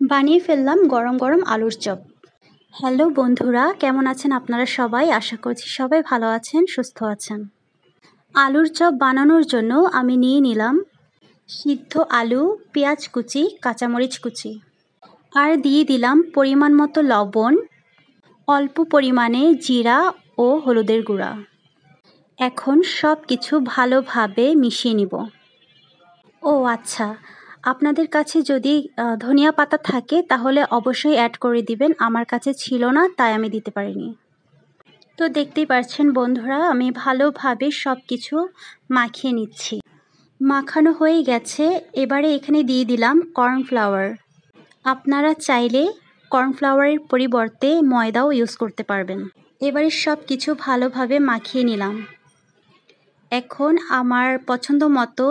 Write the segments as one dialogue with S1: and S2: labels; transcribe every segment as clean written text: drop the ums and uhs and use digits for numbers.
S1: বানিয়ে ফেললাম গরম গরম আলুর চপ। হ্যালো বন্ধুরা, কেমন আছেন আপনারা সবাই? আশা করছি সবাই ভালো আছেন, সুস্থ আছেন। আলুর চপ বানানোর জন্য আমি নিয়ে নিলাম সিদ্ধ আলু, পেঁয়াজ কুচি, কাঁচামরিচ কুচি, আর দিয়ে দিলাম পরিমাণ মতো লবণ, অল্প পরিমাণে জিরা ও হলুদের গুঁড়া। এখন সব কিছু ভালোভাবে মিশিয়ে নিব। ও আচ্ছা, আপনাদের কাছে যদি ধনিয়া পাতা থাকে তাহলে অবশ্যই অ্যাড করে দিবেন। আমার কাছে ছিল না, তাই আমি দিতে পারিনি। তো দেখতেই পাচ্ছেন বন্ধুরা, আমি ভালোভাবে সব কিছু মাখিয়ে নিচ্ছি। মাখানো হয়ে গেছে। এবারে এখানে দিয়ে দিলাম কর্নফ্লাওয়ার। আপনারা চাইলে কর্নফ্লাওয়ারের পরিবর্তে ময়দাও ইউজ করতে পারবেন। এবারে সব কিছু ভালোভাবে মাখিয়ে নিলাম। এখন আমার পছন্দ মতো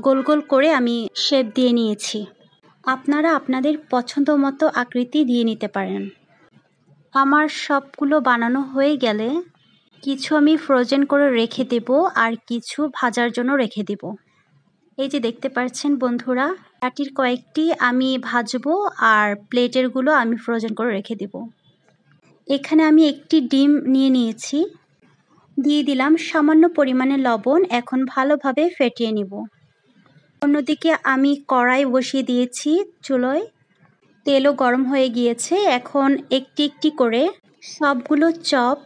S1: গোল গোল করে আমি শেপ দিয়ে নিয়েছি। আপনারা আপনাদের পছন্দ মতো আকৃতি দিয়ে নিতে পারেন। আমার সবগুলো বানানো হয়ে গেলে কিছু আমি ফ্রোজেন করে রেখে দেব, আর কিছু ভাজার জন্য রেখে দেব। এই যে দেখতে পাচ্ছেন বন্ধুরা, প্যাটির কয়েকটি আমি ভাজবো আর প্লেটেরগুলো আমি ফ্রোজেন করে রেখে দেব। এখানে আমি একটি ডিম নিয়ে নিয়েছি, দিয়ে দিলাম সামান্য পরিমাণে লবণ। এখন ভালোভাবে ফেটিয়ে নিব। অন্যদিকে আমি কড়াই বসিয়ে দিয়েছি চুলোয়, তেলও গরম হয়ে গিয়েছে। এখন একটি একটি করে সবগুলো চপ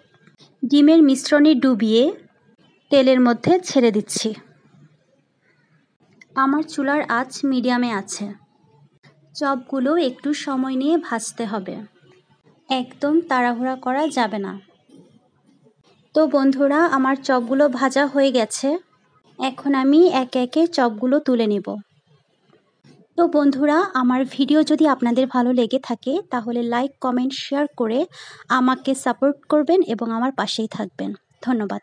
S1: ডিমের মিশ্রণে ডুবিয়ে তেলের মধ্যে ছেড়ে দিচ্ছি। আমার চুলার আঁচ মিডিয়ামে আছে। চপগুলো একটু সময় নিয়ে ভাজতে হবে, একদম তাড়াহুড়া করা যাবে না। তো বন্ধুরা, আমার চপগুলো ভাজা হয়ে গেছে। এখন আমি একে একে চপগুলো তুলে নেব। তো বন্ধুরা, আমার ভিডিও যদি আপনাদের ভালো লেগে থাকে তাহলে লাইক, কমেন্ট, শেয়ার করে আমাকে সাপোর্ট করবেন এবং আমার পাশেই থাকবেন। ধন্যবাদ।